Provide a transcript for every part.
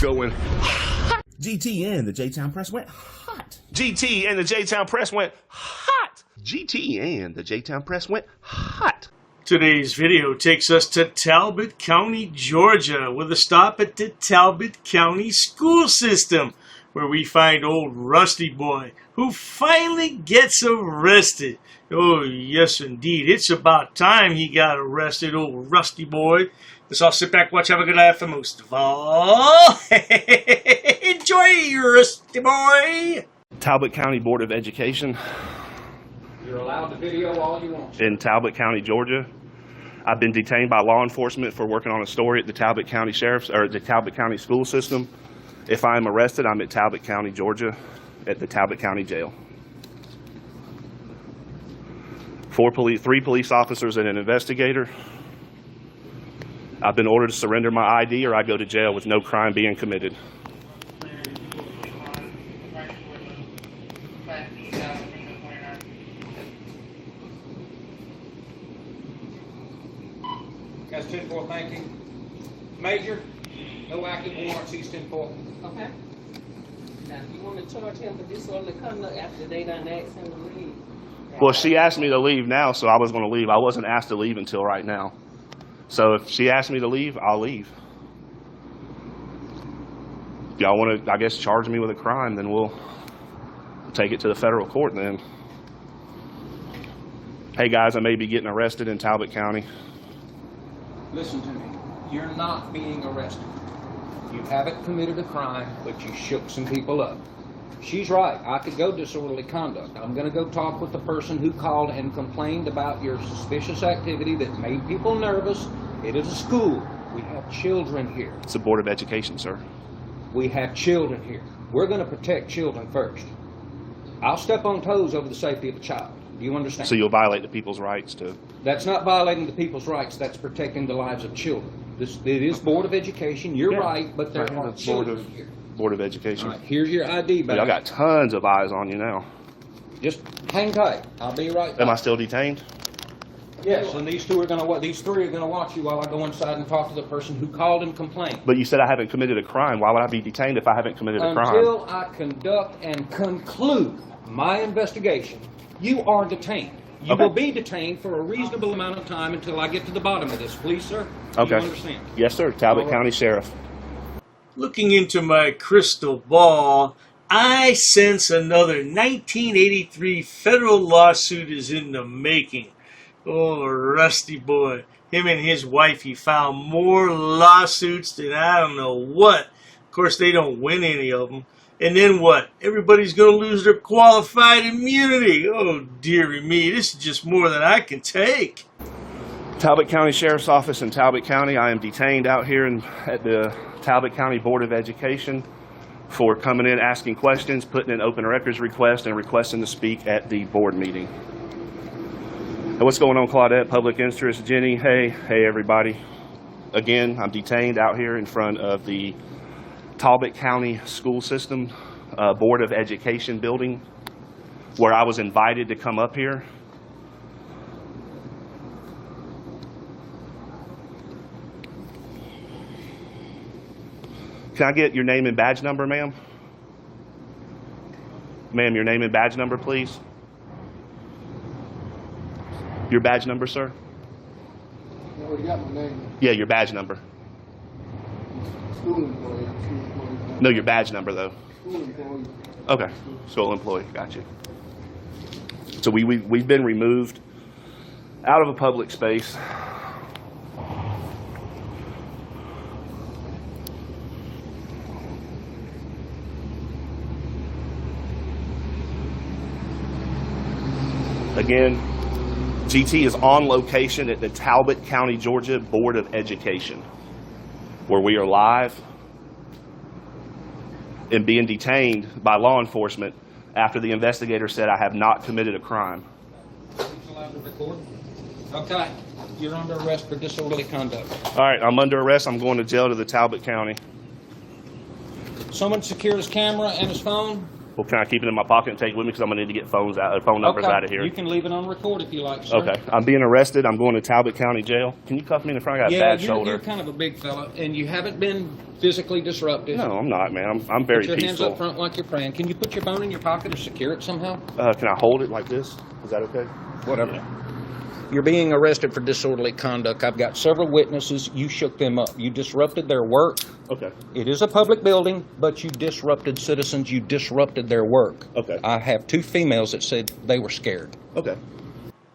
going hot. GT and the J-Town Press went hot. GT and the J-Town Press went hot. GT and the J-Town Press went hot. Today's video takes us to Talbot County, Georgia, with a stop at the Talbot County school system, where we find old RustyBoy, who finally gets arrested. Oh, yes, indeed. It's about time he got arrested, old RustyBoy. Let's all sit back, watch, have a good laugh, and most of all, enjoy your RustyBoy. Talbot County Board of Education. You're allowed to video all you want. In Talbot County, Georgia. I've been detained by law enforcement for working on a story at the Talbot County Sheriff's or the Talbot County school system. If I'm arrested, I'm at Talbot County, Georgia, at the Talbot County Jail. 3 police officers and an investigator. I've been ordered to surrender my ID or I go to jail with no crime being committed. That's 10-4, thank you. Major, no active warrants, he's 10-4. Okay. Now, if you want to charge him for disorderly conduct after they done asked him to leave. Well, she asked me to leave now, so I was going to leave. I wasn't asked to leave until right now. So if she asked me to leave, I'll leave. If y'all want to, I guess, charge me with a crime, then we'll take it to the federal court then. Hey, guys, I may be getting arrested in Talbot County. Listen to me. You're not being arrested. You haven't committed a crime, but you shook some people up. She's right. I could go disorderly conduct. I'm going to go talk with the person who called and complained about your suspicious activity that made people nervous. It is a school. We have children here. It's the Board of Education, sir. We have children here. We're going to protect children first. I'll step on toes over the safety of a child. Do you understand? So you'll violate the people's rights to... That's not violating the people's rights. That's protecting the lives of children. It is Board of Education. You're right, but there are children here. Board of Education. All right, here's your ID back. I got tons of eyes on you now. Just hang tight. I'll be right back. Am I still detained? Yes, and these 3 are going to watch you while I go inside and talk to the person who called and complained. But you said I haven't committed a crime. Why would I be detained if I haven't committed a crime? Until I conduct and conclude my investigation, you are detained. You will be detained for a reasonable amount of time until I get to the bottom of this. Please, sir? Okay. You understand? Yes, sir. Talbot County Sheriff. Looking into my crystal ball, I sense another 1983 federal lawsuit is in the making. Oh, RustyBoy. Him and his wife, he filed more lawsuits than I don't know what. Of course, they don't win any of them. And then what? Everybody's going to lose their qualified immunity. Oh, dearie me. This is just more than I can take. Talbot County Sheriff's Office in Talbot County. I am detained out here at the Talbot County Board of Education for coming in, asking questions, putting in open records request, and requesting to speak at the board meeting. And what's going on, Claudette? Public interest, Jenny. Hey everybody. Again, I'm detained out here in front of the Talbot County School System Board of Education building, where I was invited to come up here. Can I get your name and badge number, ma'am? Ma'am, your name and badge number, please. Your badge number, sir? You already got my name. Yeah, your badge number. School employee. No, your badge number, though. School employee. Okay, school employee, got you. So we've been removed out of a public space. Again, GT is on location at the Talbot County, Georgia Board of Education, where we are live and being detained by law enforcement after the investigator said I have not committed a crime. Okay, you're under arrest for disorderly conduct. All right, I'm under arrest. I'm going to jail to the Talbot County. Someone secure his camera and his phone. Well, can I keep it in my pocket and take it with me because I'm gonna need to get phone numbers out of here? You can leave it on record if you like, sir. Okay. I'm being arrested. I'm going to Talbot County Jail. Can you cuff me in the front? I got a bad shoulder. You're kind of a big fella, and you haven't been physically disruptive. No, I'm not, man. I'm very Put your peaceful. hands up front like you're praying. Can you put your phone in your pocket or secure it somehow? Can I hold it like this? Is that okay? Whatever. Yeah. You're being arrested for disorderly conduct. I've got several witnesses. You shook them up. You disrupted their work. Okay. It is a public building, but you disrupted citizens. You disrupted their work. Okay. I have 2 females that said they were scared. Okay.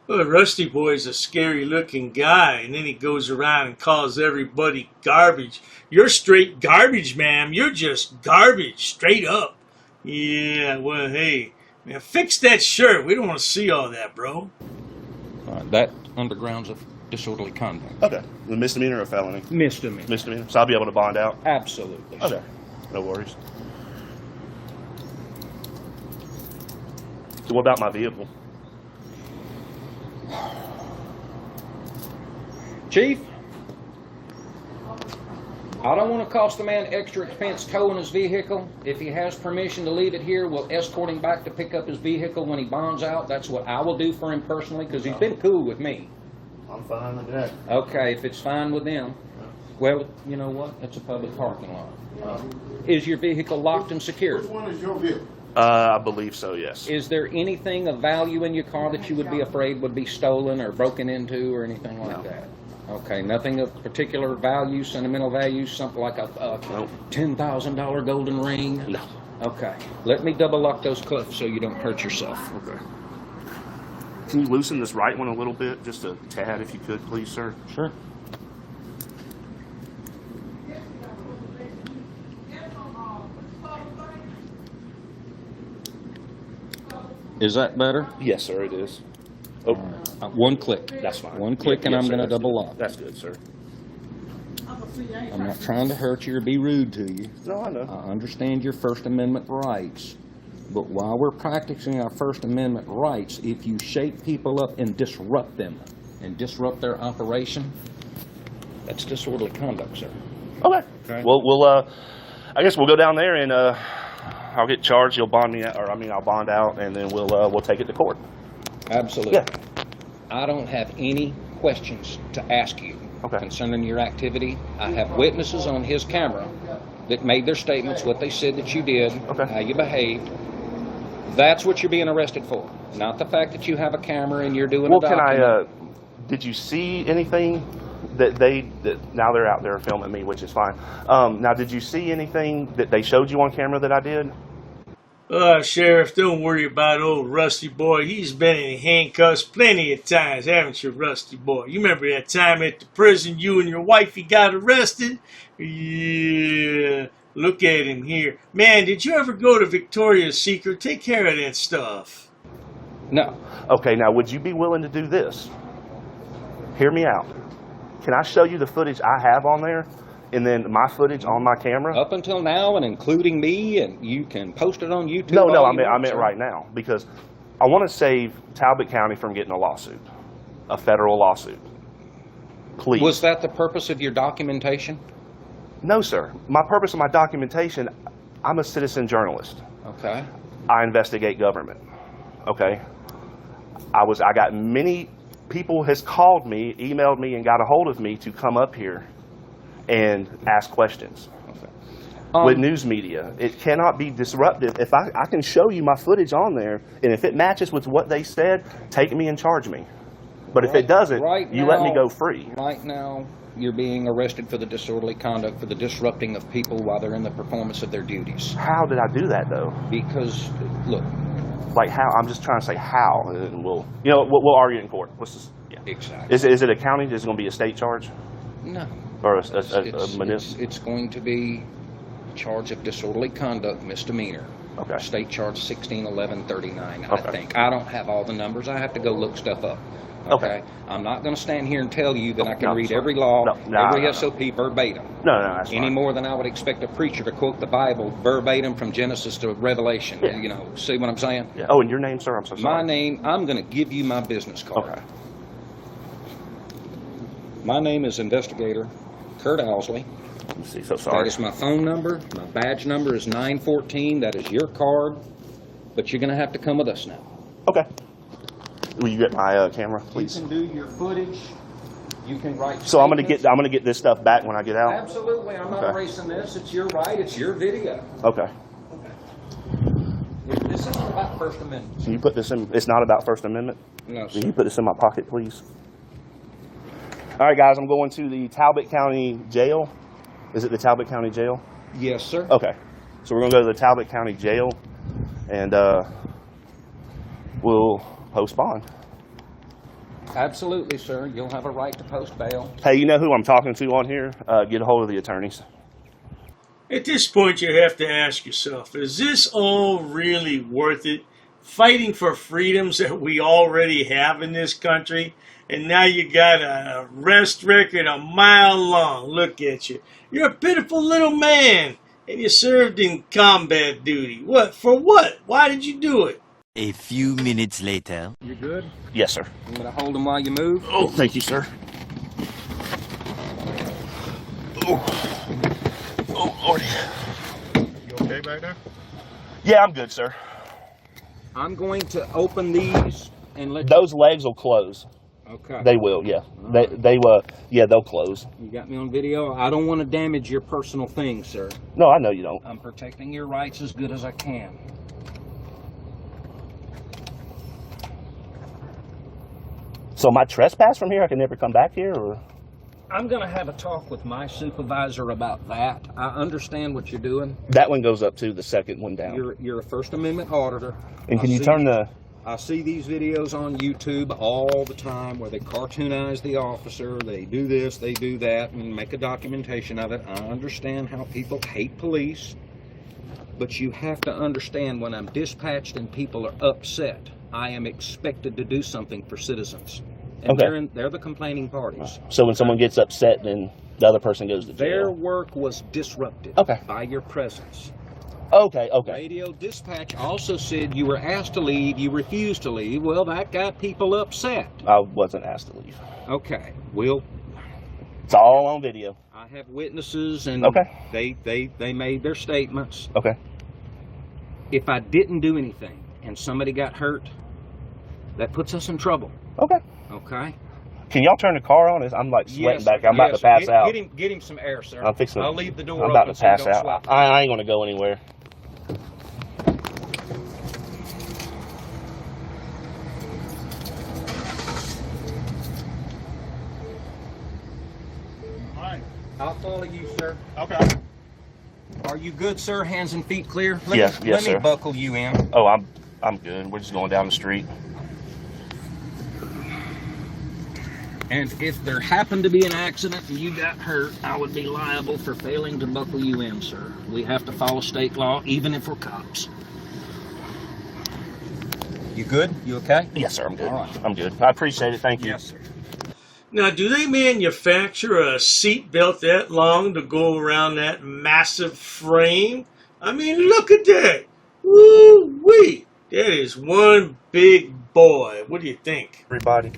Well, Rusty Boy's a scary-looking guy, and then he goes around and calls everybody garbage. You're straight garbage, ma'am. You're just garbage, straight up. Yeah, well, hey, man, fix that shirt. We don't want to see all that, bro. That undergrounds of disorderly conduct. Okay. A misdemeanor or a felony? Misdemeanor. Misdemeanor. So I'll be able to bond out? Absolutely. Okay. No worries. So what about my vehicle? Chief, I don't want to cost the man extra expense towing his vehicle. If he has permission to leave it here, we'll escort him back to pick up his vehicle when he bonds out. That's what I will do for him personally, because he's been cool with me. I'm fine with that. Okay, if it's fine with them. Well, you know what? It's a public parking lot. Is your vehicle locked and secured? Which one is your vehicle? I believe so, yes. Is there anything of value in your car that you would be afraid would be stolen or broken into or anything like that? Okay, nothing of particular value, sentimental value, something like a Nope. $10,000 golden ring? No. Okay, let me double lock those cuffs so you don't hurt yourself. Okay. Can you loosen this right one a little bit? Just a tad, if you could, please, sir. Sure. Is that better? Yes, sir, it is. Oh, One click. that's fine. One click Yeah, and yes, I'm sir, going to that's double good. lock. That's good, sir. I'm not trying to hurt you or be rude to you. No, I know. I understand your First Amendment rights. But while we're practicing our First Amendment rights, if you shake people up and disrupt them and disrupt their operation, that's disorderly conduct, sir. Okay. Okay. Well, I guess we'll go down there and I'll get charged. You'll bond me out, or I mean, I'll bond out, and then we'll take it to court. Absolutely. Yeah. I don't have any questions to ask you Okay. concerning your activity. I have witnesses on his camera that made their statements, what they said that you did, Okay. how you behaved. That's what you're being arrested for, not the fact that you have a camera and you're doing Well, a document. did you see anything that now they're out there filming me, which is fine. Now, did you see anything that they showed you on camera that I did? Sheriff, don't worry about old Rusty Boy. He's been in handcuffs plenty of times, haven't you, Rusty Boy? You remember that time at the prison you and your wifey got arrested? Yeah, look at him here. Man, did you ever go to Victoria's Secret? Take care of that stuff. No. Okay, now, would you be willing to do this? Hear me out. Can I show you the footage I have on there, and then my footage on my camera? Up until now, and including me, and you can post it on YouTube. No, all I you meant want, sir. right now, because I want to save Talbot County from getting a lawsuit, a federal lawsuit. Please. Was that the purpose of your documentation? No, sir. My purpose of my documentation, I'm a citizen journalist. Okay. I investigate government. Okay? I got many people has called me, emailed me, and got a hold of me to come up here and ask questions. With news media, it cannot be disruptive. If I can show you my footage on there, and if it matches with what they said, take me and charge me. But if it doesn't, you let me go free. Right now, you're being arrested for the disorderly conduct, for the disrupting of people while they're in the performance of their duties. How did I do that, though? Because, look. Like how? I'm just trying to say how, and we'll argue in court. Let's just, yeah. Exactly. Is it a county? Is it going to be a state charge? No. Or a municipal? It's going to be a charge of disorderly conduct, misdemeanor. Okay. State charge 161139, I Okay. think. I don't have all the numbers. I have to go look stuff up. Okay. I'm not going to stand here and tell you that I can No, read sorry. every law, No, every no. SOP verbatim. No, that's Any fine. more than I would expect a preacher to quote the Bible verbatim from Genesis to Revelation. Yeah. You know, see what I'm saying? Yeah. Oh, and your name, sir? I'm so sorry. My name, I'm going to give you my business card. Okay. My name is Investigator Kurt Owsley. Let me see. So That sorry. is my phone number. My badge number is 914. That is your card. but you're going to have to come with us now. Okay. Will you get my camera, please? You can do your footage. You can write. So I'm statements. gonna get this stuff back when I get out. Absolutely, I'm not Okay. erasing this. It's your right. It's your video. Okay. This isn't about First Amendment. Can you put this in? It's not about First Amendment. No, Can sir. you put this in my pocket, please? All right, guys. I'm going to the Talbot County Jail. Is it the Talbot County Jail? Yes, sir. Okay. So we're gonna go to the Talbot County Jail, and we'll post bond. Absolutely, sir. You'll have a right to post bail. Hey, you know who I'm talking to on here? Get a hold of the attorneys. At this point, you have to ask yourself, is this all really worth it? Fighting for freedoms that we already have in this country, and now you got an arrest record a mile long. Look at you. You're a pitiful little man, and you served in combat duty. What? For what? Why did you do it? A few minutes later. You good? Yes, sir. I'm going to hold them while you move. Oh, thank you, sir. Oh, Lordy. You okay back there? Yeah, I'm good, sir. I'm going to open these and let Those legs will close. Okay. They will, yeah. Yeah, they'll close. You got me on video. I don't want to damage your personal things, sir. No, I know you don't. I'm protecting your rights as good as I can. So my trespass from here, I can never come back here, or? I'm going to have a talk with my supervisor about that. I understand what you're doing. That one goes up too, the second one down. You're a First Amendment auditor. And can you turn the... I see these videos on YouTube all the time where they cartoonize the officer, they do this, they do that, and make a documentation of it. I understand how people hate police, but you have to understand when I'm dispatched and people are upset, I am expected to do something for citizens. And Okay. they're the complaining parties. So when someone gets upset, then the other person goes to Their jail. work was disrupted Okay. by your presence. Okay. Radio dispatch also said you were asked to leave, you refused to leave. Well, that got people upset. I wasn't asked to leave. Okay, It's all on video. I have witnesses, and Okay. they made their statements. Okay. If I didn't do anything and somebody got hurt, that puts us in trouble. Okay. Okay. Can y'all turn the car on? I'm like sweating Yes, back. I'm about yes, to pass out. Get him some air, sir. I'm fixing. I'll leave the door I'm about open to so you pass don't out. sweat. I ain't gonna go anywhere. All right. I'll follow you, sir. Okay. Are you good, sir? Hands and feet clear? Yes, Let sir. me buckle you in. Oh, I'm good. We're just going down the street. And if there happened to be an accident and you got hurt, I would be liable for failing to buckle you in, sir. We have to follow state law, even if we're cops. You good? You okay? Yes, sir. I'm good. All right. I'm good. I appreciate it. Thank you. Yes, sir. Now, do they manufacture a seat belt that long to go around that massive frame? I mean, look at that. Woo-wee. That is one big boy. What do you think? Everybody.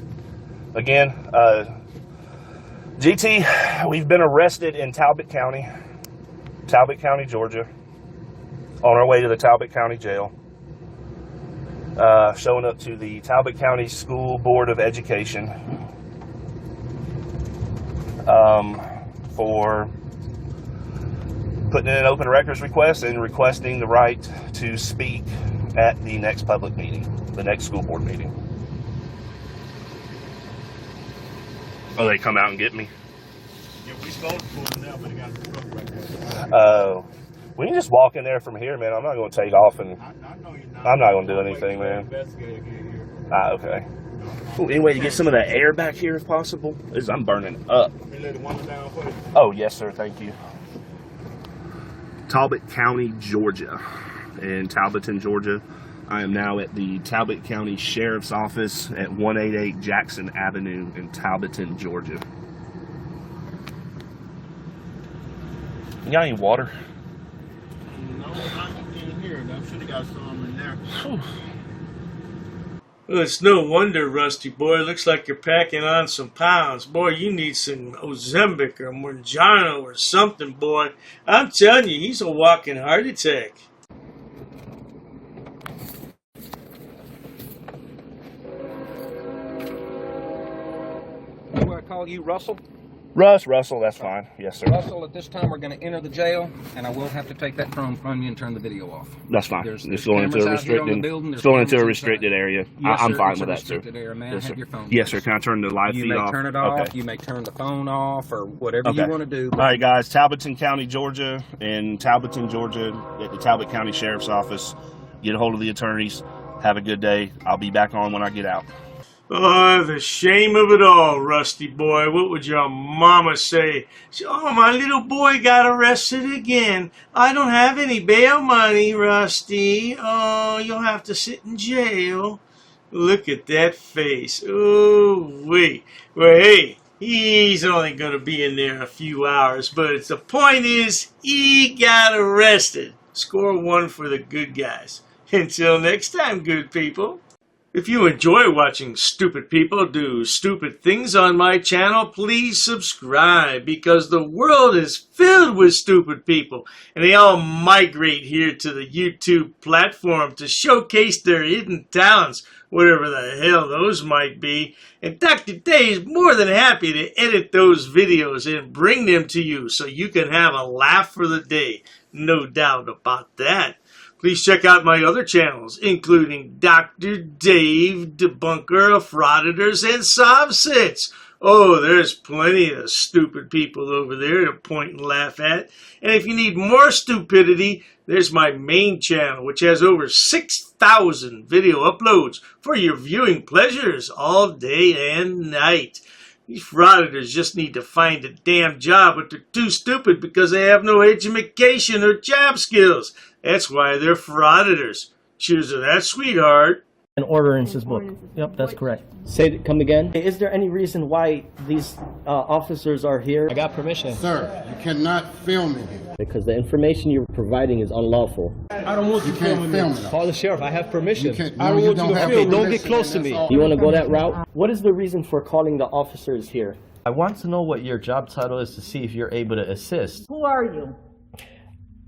Again, GT, we've been arrested in Talbot County, Georgia, on our way to the Talbot County Jail. Showing up to the Talbot County School Board of Education for putting in an open records request and requesting the right to speak at the next public meeting, the next school board meeting. Oh, they come out and get me? Yeah, we supposed to pull them now, but they got a truck right there. Oh. We can just walk in there from here, man. I'm not going to take off and... I know you're not. I'm not gonna do anything, man. Investigator get here. okay. Ooh, any way to get some of that air back here if possible? I'm burning up. We let the window down for you. Oh, yes, sir. Thank you. Talbot County, Georgia. In Talbotton, Georgia. I am now at the Talbot County Sheriff's Office at 188 Jackson Avenue in Talbotton, Georgia. You got any water? No, not in here. I should have got some in there. Well, it's no wonder, Rusty Boy. Looks like you're packing on some pounds. Boy, you need some Ozempic or Mounjaro or something, boy. I'm telling you, he's a walking heart attack. call you Russell? Russell, that's fine. Yes, sir. Russell, at this time we're going to enter the jail, and I will have to take that phone from you and turn the video off. That's fine. There's It's going into a cameras out here on the restricted. building. It's There's going into a cameras restricted inside. area. Yes, I'm sir. fine It's with a that, sir. restricted area, man. Yes, sir. Have your phone. Yes, sir. Can I turn the live You feed may off? turn it off. Okay. You may turn the phone off, or whatever Okay. you want to do. All right, guys. Talbotton County, Georgia, in Talbotton, Georgia, at the Talbot County Sheriff's Office. Get a hold of the attorneys. Have a good day. I'll be back on when I get out. Oh, the shame of it all, Rusty boy. What would your mama say? Oh, my little boy got arrested again. I don't have any bail money, Rusty. Oh, you'll have to sit in jail. Look at that face. Oh, wait. Well, hey, he's only going to be in there a few hours, but the point is, he got arrested. Score one for the good guys. Until next time, good people. If you enjoy watching stupid people do stupid things on my channel, please subscribe, because the world is filled with stupid people, and they all migrate here to the YouTube platform to showcase their hidden talents, whatever the hell those might be. And Dr. Day is more than happy to edit those videos and bring them to you so you can have a laugh for the day. No doubt about that. Please check out my other channels, including Dr. Dave, Debunker of Frauditors and Sobsits. Oh, there's plenty of stupid people over there to point and laugh at. And if you need more stupidity, there's my main channel, which has over 6,000 video uploads for your viewing pleasures all day and night. These frauditors just need to find a damn job, but they're too stupid because they have no education or job skills. That's why they're frauditors. Cheers to that, sweetheart. An ordinances book. Yep, that's correct. Come again. Is there any reason why these officers are here? I got permission. Sir, you cannot film in here. Because the information you're providing is unlawful. I don't want you filming me. Call the sheriff. I have permission. I don't want you to film. Don't get close to me. You want to go that route? What is the reason for calling the officers here? I want to know what your job title is to see if you're able to assist. Who are you?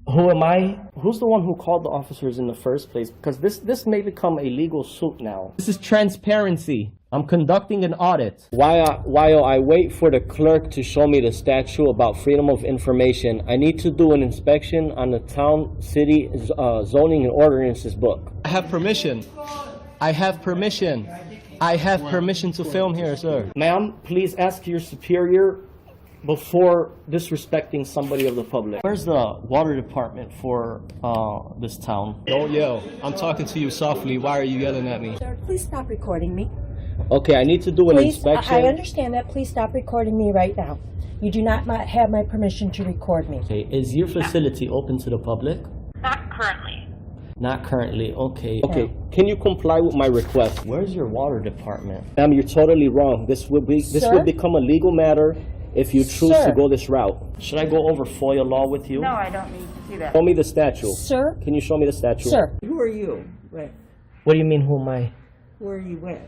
Who am I? Who's the one who called the officers in the first place? Because this may become a legal suit now. This is transparency. I'm conducting an audit. While I wait for the clerk to show me the statute about freedom of information, I need to do an inspection on the town, city, zoning and ordinances book. I have permission. I have permission. I have permission to film here, sir. Ma'am, please ask your superior before disrespecting somebody of the public. Where's the water department for this town? Don't yell. I'm talking to you softly. Why are you yelling at me? Sir, please stop recording me. Okay, I need to do an inspection. I understand that. Please stop recording me right now. You do not have my permission to record me. Okay, is your facility open to the public? Not currently. Not currently, okay. Okay, can you comply with my request? Where's your water department? Ma'am, you're totally wrong. This will become a legal matter if you choose to go this route. Should I go over FOIA law with you? No, I don't need to do that. Show me the statute. Sir? Can you show me the statute? Sir. Who are you with? What do you mean, who am I? Who are you with?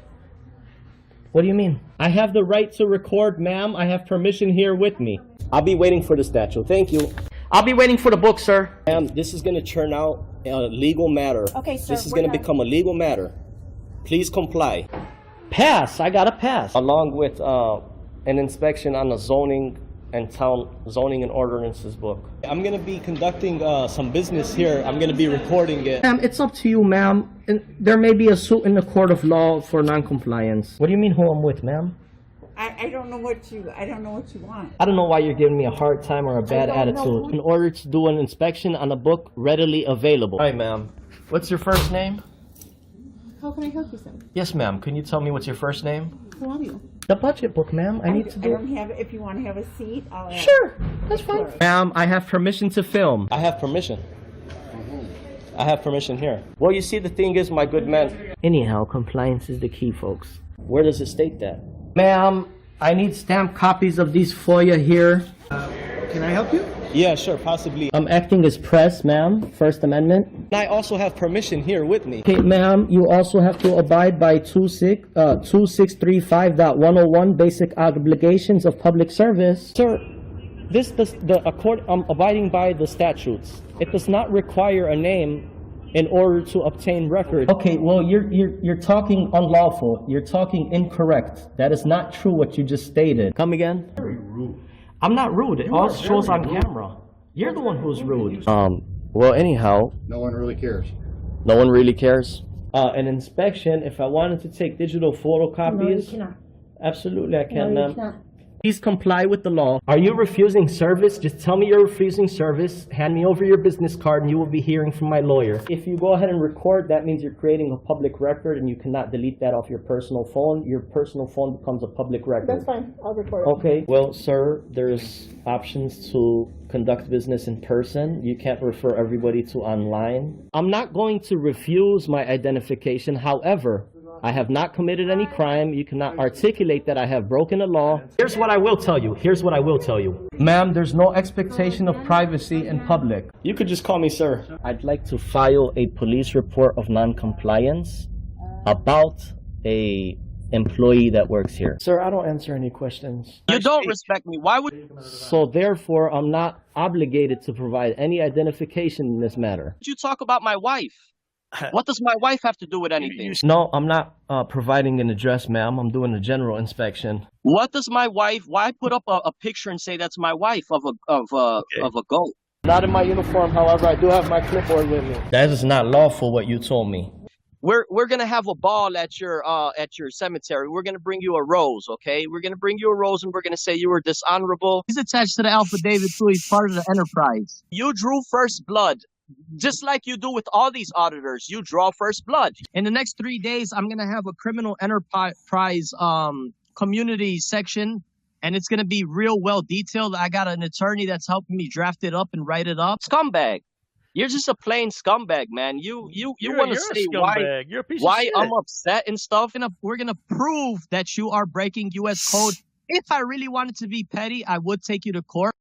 What do you mean? I have the right to record, ma'am. I have permission here with me. I'll be waiting for the statute. Thank you. I'll be waiting for the book, sir. Ma'am, this is going to turn out a legal matter. Okay, sir. This is going to become a legal matter. Please comply. Pass. I got a pass. Along with an inspection on the zoning and ordinances book. I'm going to be conducting some business here. I'm going to be recording it. Ma'am, it's up to you, ma'am. There may be a suit in the court of law for non-compliance. What do you mean who I'm with, ma'am? I don't know what you want. I don't know why you're giving me a hard time or a bad attitude. In order to do an inspection on a book readily available. Hi, ma'am. What's your first name? How can I help you, sir? Yes, ma'am. Can you tell me what's your first name? Who are you? The budget book, ma'am. I need to do. I don't have it. If you want to have a seat, I'll ask. Sure, that's fine. Ma'am, I have permission to film. I have permission. I have permission here. Well, you see, the thing is, my good man. Anyhow, compliance is the key, folks. Where does it state that? Ma'am, I need stamped copies of these FOIA here. Can I help you? Yeah, sure, possibly. I'm acting as press, ma'am. First Amendment. And I also have permission here with me. Okay, ma'am, you also have to abide by 2635.101 basic obligations of public service. Sir, I'm abiding by the statutes. It does not require a name in order to obtain records. Okay, well, you're talking unlawful. You're talking incorrect. That is not true what you just stated. Come again? Very rude. I'm not rude. It all shows on camera. You're the one who's rude. Well, anyhow. No one really cares. No one really cares? An inspection, if I wanted to take digital photocopies. No, you cannot. Absolutely, I can, No, ma'am. you cannot. Please comply with the law. Are you refusing service? Just tell me you're refusing service. Hand me over your business card and you will be hearing from my lawyer. If you go ahead and record, that means you're creating a public record and you cannot delete that off your personal phone. Your personal phone becomes a public record. That's fine. I'll record it. Okay, well, sir, there's options to conduct business in person. You can't refer everybody to online. I'm not going to refuse my identification. However, I have not committed any crime. You cannot articulate that I have broken the law. Here's what I will tell you. Here's what I will tell you. Ma'am, there's no expectation of privacy in public. You could just call me sir. I'd like to file a police report of non-compliance about a employee that works here. Sir, I don't answer any questions. You don't respect me. Why would So therefore, I'm not obligated to provide any identification in this matter. you talk about my wife? What does my wife have to do with anything? No, I'm not providing an address, ma'am. I'm doing a general inspection. What does my wife? Why put up a picture and say that's my wife of a goat? Not in my uniform, however, I do have my clipboard with me. That is not lawful what you told me. We're gonna have a ball at your cemetery. We're gonna bring you a rose, okay? We're gonna bring you a rose and we're gonna say you were dishonorable. He's attached to the affidavit too. He's part of the enterprise. You drew first blood. Just like you do with all these auditors, you draw first blood. In the next 3 days, I'm gonna have a criminal enterprise community section, and it's gonna be real well detailed. I got an attorney that's helping me draft it up and write it up. Scumbag, you're just a plain scumbag, man. You want to say why I'm upset and stuff, and we're gonna prove that you are breaking U.S. code. If I really wanted to be petty, I would take you to court.